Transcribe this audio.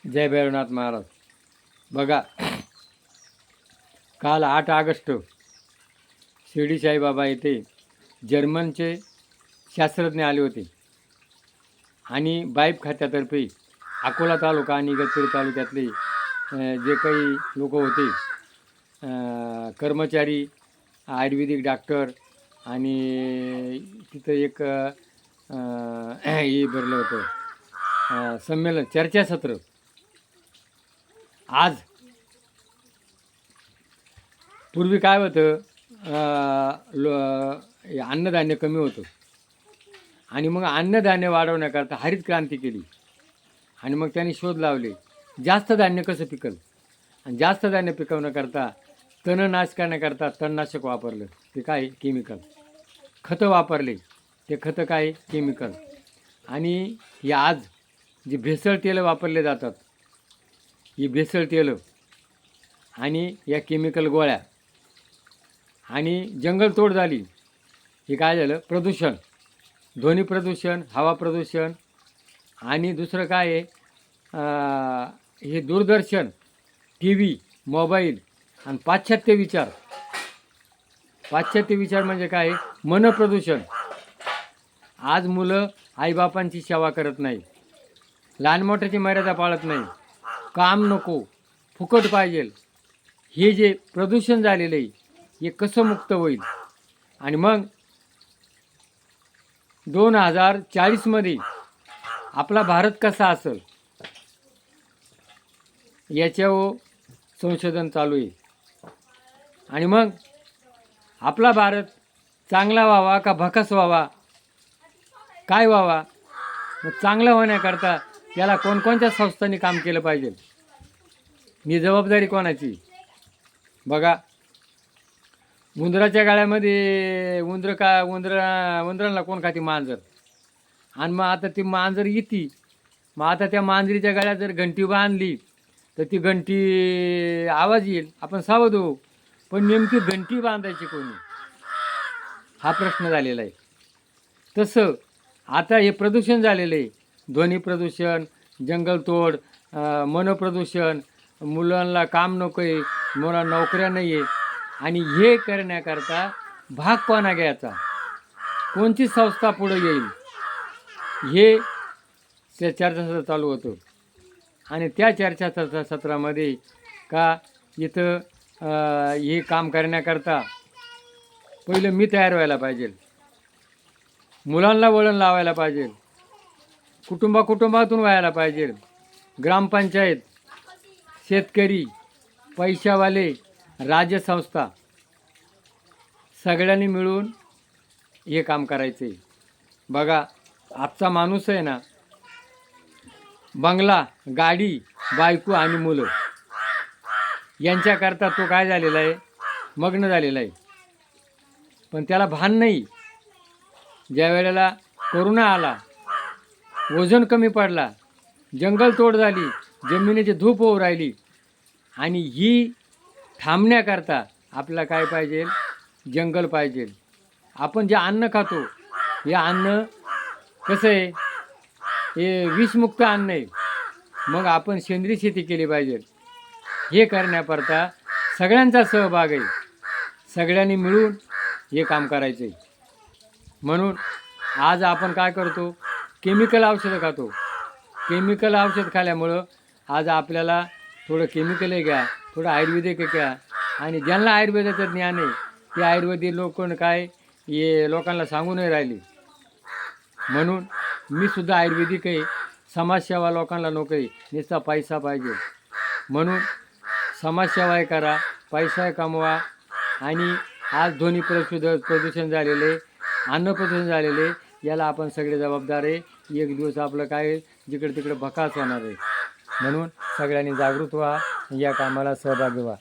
जय भैरवनाथ महाराज. बघा, काल 8 ऑगस्ट शिर्डी साईबाबा येथे जर्मनचे शास्त्रज्ञ आले होते आणि बाईप खात्यातर्फे अकोला तालुका आणि इगतपुरी तालुक्यातले जे काही लोक होते, कर्मचारी, आयुर्वेदिक डॉक्टर आणि तिथं एक हे भरलं होतं संमेलन, चर्चासत्र. आज पूर्वी काय होतं, अन्नधान्य कमी होतं आणि मग अन्नधान्य वाढवण्याकरता हरित क्रांती केली आणि मग त्यांनी शोध लावले जास्त धान्य कसं पिकल. आणि जास्त धान्य पिकवण्याकरता तणनाश करण्याकरता तणनाशक वापरलं, ते काय केमिकल. खतं वापरले, ते खतं काय केमिकल. आणि हे आज जी भेसळ तेलं वापरले जातात, ही भेसळ तेलं आणि या केमिकल गोळ्या आणि जंगलतोड झाली. हे काय झालं, प्रदूषण, ध्वनी प्रदूषण, हवा प्रदूषण. आणि दुसरं काय आहे, हे दूरदर्शन, टी व्ही, मोबाईल आणि पाश्चात्य विचार. पाश्चात्य विचार म्हणजे काय, मन प्रदूषण. आज मुलं आईबापांची सेवा करत नाही, लहान मोठ्याची मर्यादा पाळत नाही, काम नको, फुकट पाहिजे. हे जे प्रदूषण झालेलं आहे, हे कसं मुक्त होईल. आणि मग 2040मध्ये आपला भारत कसा असेल याच्यावर संशोधन चालू आहे. आणि मग आपला भारत चांगला व्हावा का भकास व्हावा, काय व्हावा. मग चांगलं होण्याकरता त्याला कोणकोणत्या संस्थांनी काम केलं पाहिजे, ही जबाबदारी कोणाची. बघा, उंदराच्या गाळ्यामध्ये उंदरांना कोण खाती, मांजर. आणि मग आता ती मांजर येते, मग आता त्या मांजरीच्या गळ्यात जर घंटी बांधली तर ती घंटी आवाज येईल, आपण सावध होऊ. पण नेमकी घंटी बांधायची कोणी, हा प्रश्न झालेला आहे. तसं आता हे प्रदूषण झालेलं आहे, ध्वनी प्रदूषण, जंगलतोड, मनप्रदूषण, मुलांना काम नको आहे, मुलांना नोकऱ्या नाही आहे. आणि हे करण्याकरता भाग कोणा घ्यायचा, कोणती संस्था पुढे येईल, हे चर्चासत्र चालू होतं. आणि त्या चर्चासत्रामध्ये का इथं हे काम करण्याकरता पहिलं मी तयार व्हायला पाहिजे, मुलांना वळण लावायला पाहिजे, कुटुंबातून व्हायला पाहिजे. ग्रामपंचायत, शेतकरी, पैशावाले, राज्यसंस्था सगळ्यांनी मिळून हे काम करायचं आहे. बघा, आजचा माणूस आहे ना, बंगला, गाडी, बायको आणि मुलं यांच्याकरता तो काय झालेला आहे, मग्न झालेला आहे. पण त्याला भान नाही, ज्या वेळेला कोरोना आला, वजन कमी पडला, जंगलतोड झाली, जमिनीची धूप होऊ राहिली, आणि ही थांबण्याकरता आपल्याला काय पाहिजे, जंगल पाहिजे. आपण जे अन्न खातो, हे अन्न कसं आहे, हे विषमुक्त अन्न आहे. मग आपण सेंद्रिय शेती केली पाहिजे. हे करण्याकरता सगळ्यांचा सहभाग आहे, सगळ्यांनी मिळून हे काम करायचं आहे. म्हणून आज आपण काय करतो, केमिकल औषधं खातो. केमिकल औषध खाल्यामुळं आज आपल्याला थोडं केमिकल घ्या, थोडं आयुर्वेदिक घ्या. आणि ज्यांना आयुर्वेदाचं ज्ञान आहे ते आयुर्वेदिक लोक काय हे लोकांना सांगू नाही राहिले. म्हणून मी सुद्धा आयुर्वेदिक आहे. समाजसेवा लोकांना नको आहे, नुसता पैसा पाहिजे. म्हणून समाजसेवा करा, पैसा कमवा. आणि आज ध्वनी प्रदूषण झालेले, अन्न प्रदूषण झालेले, याला आपण सगळे जबाबदार आहे. एक दिवस आपलं काय जिकडे तिकडे भकास होणार आहे. म्हणून सगळ्यांनी जागृत व्हा, या कामाला सहभागी व्हा.